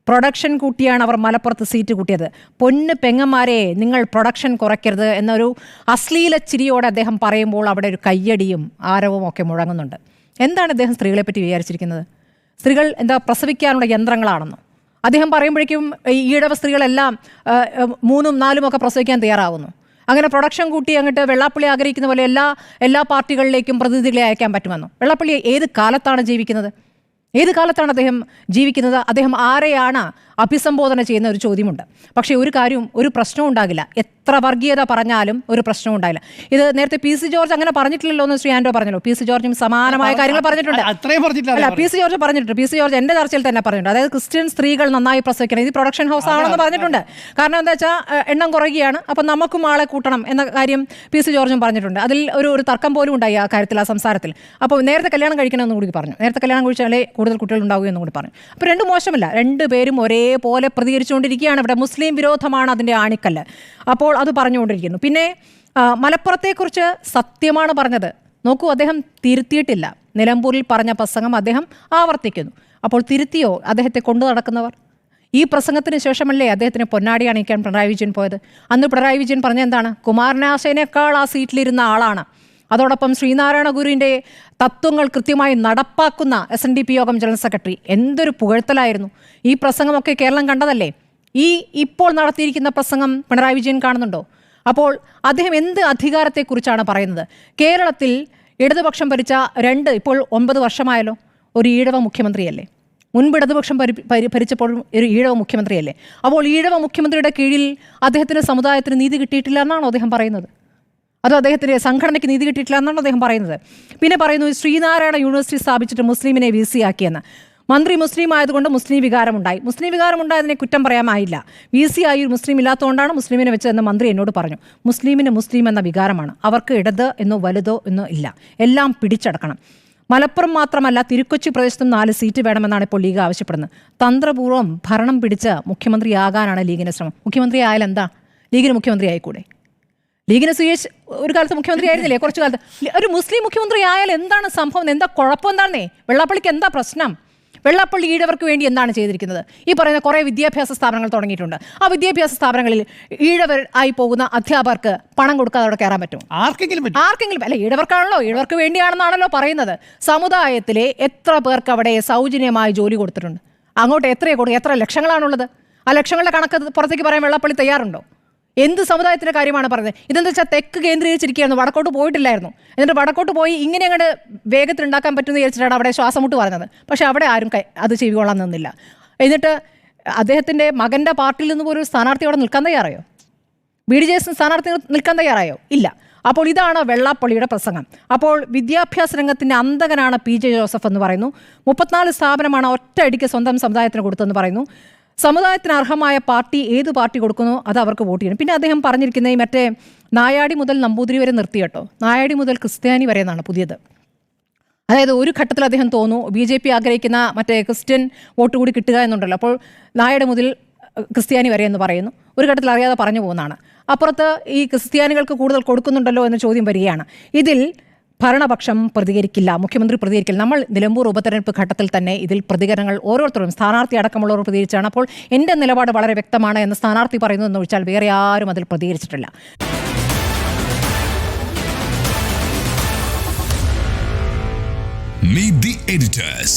Production കൂട്ടിയാണ് അവർ മലപ്പുറത്ത് seat കൂട്ടിയത്. പൊന്ന് പെങ്ങന്മാരെ, നിങ്ങൾ പ്രൊഡക്ഷൻ കുറയ്ക്കരുത് എന്നൊരു അശ്ലീല ചിരിയോടെ അദ്ദേഹം പറയുമ്പോൾ അവിടെ ഒരു കയ്യടിയും ആരവവും ഒക്കെ മുഴങ്ങുന്നുണ്ട്. എന്താണ് അദ്ദേഹം സ്ത്രീകളെ പറ്റി വിചാരിച്ചിരിക്കുന്നത്? സ്ത്രീകൾ എന്താ പ്രസവിക്കാനുള്ള യന്ത്രങ്ങളാണെന്നോ? അദ്ദേഹം പറയുമ്പോഴേക്കും ഈഴവ സ്ത്രീകളെല്ലാം 3ഉം 4ഉം ഒക്കെ പ്രസവിക്കാൻ തയ്യാറാവുന്നു. അങ്ങനെ പ്രൊഡക്ഷൻ കൂട്ടി അങ്ങോട്ട് വെള്ളാപ്പള്ളി ആഗ്രഹിക്കുന്ന പോലെ എല്ലാ പാർട്ടികളിലേക്കും പ്രതിനിധികളെ അയക്കാൻ പറ്റുമെന്നോ? വെള്ളാപ്പള്ളി ഏത് കാലത്താണ് ജീവിക്കുന്നത്? ഏത് കാലത്താണ് അദ്ദേഹം ജീവിക്കുന്നത്? അദ്ദേഹം ആരെയാണ് അഭിസംബോധന ചെയ്യുന്ന ഒരു ചോദ്യമുണ്ട്. പക്ഷേ ഒരു കാര്യവും, ഒരു പ്രശ്നവും ഉണ്ടാകില്ല. എത്ര വർഗീയത പറഞ്ഞാലും ഒരു പ്രശ്നവും ഉണ്ടായില്ല. ഇത് നേരത്തെ പി.സി. ജോർജ് അങ്ങനെ പറഞ്ഞിട്ടില്ലല്ലോ എന്ന് ശ്രീ ആൻഡോ പറഞ്ഞല്ലോ. പി.സി. ജോർജും സമാനമായ കാര്യങ്ങൾ പറഞ്ഞിട്ടുണ്ട്. അല്ല, പി.സി. ജോർജ് പറഞ്ഞിട്ടുണ്ട്. പി.സി. ജോർജ് എൻ്റെ ചർച്ചയിൽ തന്നെ പറഞ്ഞിട്ടുണ്ട്. അതായത് ക്രിസ്ത്യൻ സ്ത്രീകൾ നന്നായി പ്രസവിക്കണം, ഇത് പ്രൊഡക്ഷൻ ഹൗസ് ആണെന്ന് പറഞ്ഞിട്ടുണ്ട്. കാരണം എന്താ വെച്ചാൽ എണ്ണം കുറയുകയാണ്, അപ്പം നമുക്കും ആളെ കൂട്ടണം എന്ന കാര്യം പി.സി. ജോർജും പറഞ്ഞിട്ടുണ്ട്. അതിൽ ഒരു തർക്കം പോലും ഉണ്ടായി ആ കാര്യത്തിൽ, ആ സംസാരത്തിൽ. അപ്പോൾ നേരത്തെ കല്യാണം കഴിക്കണമെന്ന് കൂടി പറഞ്ഞു. നേരത്തെ കല്യാണം കഴിച്ചാലേ കൂടുതൽ കുട്ടികൾ ഉണ്ടാവുകയെന്നും കൂടി പറഞ്ഞു. അപ്പോൾ രണ്ടും മോശമല്ല, രണ്ടുപേരും ഒരേപോലെ പ്രതികരിച്ചുകൊണ്ടിരിക്കുകയാണ്. ഇവിടെ മുസ്ലിം വിരോധമാണ് അതിൻ്റെ ആണിക്കല്ല്. അപ്പോൾ അത് പറഞ്ഞുകൊണ്ടിരിക്കുന്നു. പിന്നെ മലപ്പുറത്തെക്കുറിച്ച് സത്യമാണ് പറഞ്ഞത്. നോക്കൂ, അദ്ദേഹം തിരുത്തിയിട്ടില്ല. നിലമ്പൂരിൽ പറഞ്ഞ പ്രസംഗം അദ്ദേഹം ആവർത്തിക്കുന്നു. അപ്പോൾ തിരുത്തിയോ അദ്ദേഹത്തെ കൊണ്ടു നടക്കുന്നവർ? ഈ പ്രസംഗത്തിന് ശേഷമല്ലേ അദ്ദേഹത്തിന് പൊന്നാടി അണിയിക്കാൻ പിണറായി വിജയൻ പോയത്? അന്ന് പിണറായി വിജയൻ പറഞ്ഞ എന്താണ്? കുമാരനാശേനേക്കാൾ ആ സീറ്റിലിരുന്ന ആളാണ്. അതോടൊപ്പം ശ്രീനാരായണ ഗുരുവിൻ്റെ തത്വങ്ങൾ കൃത്യമായി നടപ്പാക്കുന്ന SNDP യോഗം ജനറൽ സെക്രട്ടറി. എന്തൊരു പുകഴ്ത്തലായിരുന്നു! ഈ പ്രസംഗമൊക്കെ കേരളം കണ്ടതല്ലേ? ഇപ്പോൾ നടത്തിയിരിക്കുന്ന പ്രസംഗം പിണറായി വിജയൻ കാണുന്നുണ്ടോ? അപ്പോൾ അദ്ദേഹം എന്ത് അധികാരത്തെക്കുറിച്ചാണ് പറയുന്നത്? കേരളത്തിൽ ഇടതുപക്ഷം ഭരിച്ച ഇപ്പോൾ 9 വർഷമായല്ലോ. ഒരു ഈഴവ മുഖ്യമന്ത്രിയല്ലേ? മുൻപ് ഇടതുപക്ഷം ഭരിച്ചപ്പോൾ ഒരു ഈഴവ മുഖ്യമന്ത്രിയല്ലേ? അപ്പോൾ ഈഴവ മുഖ്യമന്ത്രിയുടെ കീഴിൽ അദ്ദേഹത്തിന് സമുദായത്തിന് നീതി കിട്ടിയിട്ടില്ല എന്നാണോ അദ്ദേഹം പറയുന്നത്? അതോ അദ്ദേഹത്തിൻ്റെ സംഘടനയ്ക്ക് നീതി കിട്ടിയിട്ടില്ല എന്നാണോ അദ്ദേഹം പറയുന്നത്? പിന്നെ പറയുന്നു ശ്രീനാരായണ യൂണിവേഴ്സിറ്റി സ്ഥാപിച്ചിട്ട് മുസ്ലിമിനെ VC ആക്കിയെന്ന്. മന്ത്രി മുസ്ലിം ആയതുകൊണ്ട് മുസ്ലിം വികാരമുണ്ടായി. മുസ്ലിം വികാരമുണ്ടായതിനെ കുറ്റം പറയാമായില്ല. VC ആയി ഒരു മുസ്ലിം ഇല്ലാത്തതുകൊണ്ടാണ് മുസ്ലിമിനെ വെച്ചതെന്ന് മന്ത്രി എന്നോട് പറഞ്ഞു. മുസ്ലിമിന് മുസ്ലിം എന്ന വികാരമാണ്. അവർക്ക് ഇടത് എന്നോ വലുതോ എന്നോ ഇല്ല. എല്ലാം പിടിച്ചടക്കണം. മലപ്പുറം മാത്രമല്ല, തിരുക്കൊച്ചി പ്രദേശത്തും 4 സീറ്റ് വേണമെന്നാണ് ഇപ്പോൾ ലീഗ് ആവശ്യപ്പെടുന്നത്. തന്ത്രപൂർവ്വം ഭരണം പിടിച്ച് മുഖ്യമന്ത്രിയാകാനാണ് ലീഗിൻ്റെ ശ്രമം. മുഖ്യമന്ത്രി ആയാൽ എന്താ? ലീഗിന് മുഖ്യമന്ത്രി ആയിക്കൂടെ? ലീഗിന് സുയേഷ് ഒരു കാലത്ത് മുഖ്യമന്ത്രി ആയിരുന്നില്ലേ? കുറച്ചു കാലത്ത്. ഒരു മുസ്ലിം മുഖ്യമന്ത്രി ആയാൽ എന്താണ് സംഭവം? എന്താ കുഴപ്പം? എന്താണേ വെള്ളാപ്പള്ളിക്ക് എന്താ പ്രശ്നം? വെള്ളാപ്പള്ളി ഈഴവർക്ക് വേണ്ടി എന്താണ് ചെയ്തിരിക്കുന്നത്? ഈ പറയുന്ന കുറേ വിദ്യാഭ്യാസ സ്ഥാപനങ്ങൾ തുടങ്ങിയിട്ടുണ്ട്. ആ വിദ്യാഭ്യാസ സ്ഥാപനങ്ങളിൽ ഈഴവർ ആയി പോകുന്ന അധ്യാപകർക്ക് പണം കൊടുക്കാതെ അവിടെ കയറാൻ പറ്റും? ആർക്കെങ്കിലും അല്ല, ഈഴവർക്കാണല്ലോ, ഈഴവർക്ക് വേണ്ടിയാണെന്നാണല്ലോ പറയുന്നത്. സമുദായത്തിലെ എത്ര പേർക്ക് അവിടെ സൗജന്യമായി ജോലി കൊടുത്തിട്ടുണ്ട്? അങ്ങോട്ട് എത്ര ലക്ഷങ്ങളാണുള്ളത്? ആ ലക്ഷങ്ങളുടെ കണക്ക് പുറത്തേക്ക് പറയാൻ വെള്ളാപ്പള്ളി തയ്യാറുണ്ടോ? എന്ത് സമുദായത്തിൻ്റെ കാര്യമാണ് പറഞ്ഞത്? ഇതെന്താ വെച്ചാൽ തെക്ക് കേന്ദ്രീകരിച്ചിരിക്കുകയായിരുന്നു, വടക്കോട്ട് പോയിട്ടില്ലായിരുന്നു. എന്നിട്ട് വടക്കോട്ട് പോയി ഇങ്ങനെ അങ്ങോട്ട് വേഗത്തിൽ ഉണ്ടാക്കാൻ പറ്റുമെന്ന് വിചാരിച്ചിട്ടാണ് അവിടെ ശ്വാസം മുട്ട് പറഞ്ഞത്. പക്ഷേ അവിടെ ആരും അത് ചെവികൊള്ളാൻ നിന്നില്ല. എന്നിട്ട് അദ്ദേഹത്തിൻ്റെ മകൻ്റെ പാർട്ടിയിൽ നിന്ന് പോലും ഒരു സ്ഥാനാർത്ഥി അവിടെ നിൽക്കാൻ തയ്യാറായോ? BDJS സ്ഥാനാർത്ഥി നിൽക്കാൻ തയ്യാറായോ? ഇല്ല. അപ്പോൾ ഇതാണ് വെള്ളാപ്പള്ളിയുടെ പ്രസംഗം. അപ്പോൾ വിദ്യാഭ്യാസ രംഗത്തിൻ്റെ അന്തകനാണ് PJ ജോസഫ് എന്ന് പറയുന്നു. 34 സ്ഥാപനമാണ് ഒറ്റയടിക്ക് സ്വന്തം സമുദായത്തിന് കൊടുത്തെന്ന് പറയുന്നു. സമുദായത്തിന് അർഹമായ പാർട്ടി ഏത് പാർട്ടി കൊടുക്കുന്നോ അത് അവർക്ക് വോട്ട് ചെയ്യണം. പിന്നെ അദ്ദേഹം പറഞ്ഞിരിക്കുന്നത് മറ്റേ നായാടി മുതൽ നമ്പൂതിരി വരെ നിർത്തി കേട്ടോ. നായാടി മുതൽ ക്രിസ്ത്യാനി വരെ എന്നാണ് പുതിയത്. അതായത് ഒരു ഘട്ടത്തിൽ അദ്ദേഹം തോന്നുന്നു BJP ആഗ്രഹിക്കുന്ന മറ്റേ ക്രിസ്ത്യൻ വോട്ട് കൂടി കിട്ടുക എന്നുണ്ടല്ലോ. അപ്പോൾ നായാടി മുതൽ ക്രിസ്ത്യാനി വരെ എന്ന് പറയുന്നു. ഒരു ഘട്ടത്തിൽ അറിയാതെ പറഞ്ഞു പോകുന്നതാണ്. അപ്പുറത്ത് ഈ ക്രിസ്ത്യാനികൾക്ക് കൂടുതൽ കൊടുക്കുന്നുണ്ടല്ലോ എന്ന ചോദ്യം വരികയാണ്. ഇതിൽ ഭരണപക്ഷം പ്രതികരിക്കില്ല, മുഖ്യമന്ത്രി പ്രതികരിക്കില്ല. നമ്മൾ നിലമ്പൂർ ഉപതെരഞ്ഞെടുപ്പ് ഘട്ടത്തിൽ തന്നെ ഇതിൽ പ്രതികരണങ്ങൾ ഓരോരുത്തരും, സ്ഥാനാർത്ഥി അടക്കമുള്ളവർ പ്രതികരിച്ചാണ്. അപ്പോൾ എൻ്റെ നിലപാട് വളരെ വ്യക്തമാണ് എന്ന് സ്ഥാനാർത്ഥി പറയുന്നതെന്ന് ഒഴിച്ചാൽ വേറെ ആരും അതിൽ പ്രതികരിച്ചിട്ടില്ല. Meet the editors.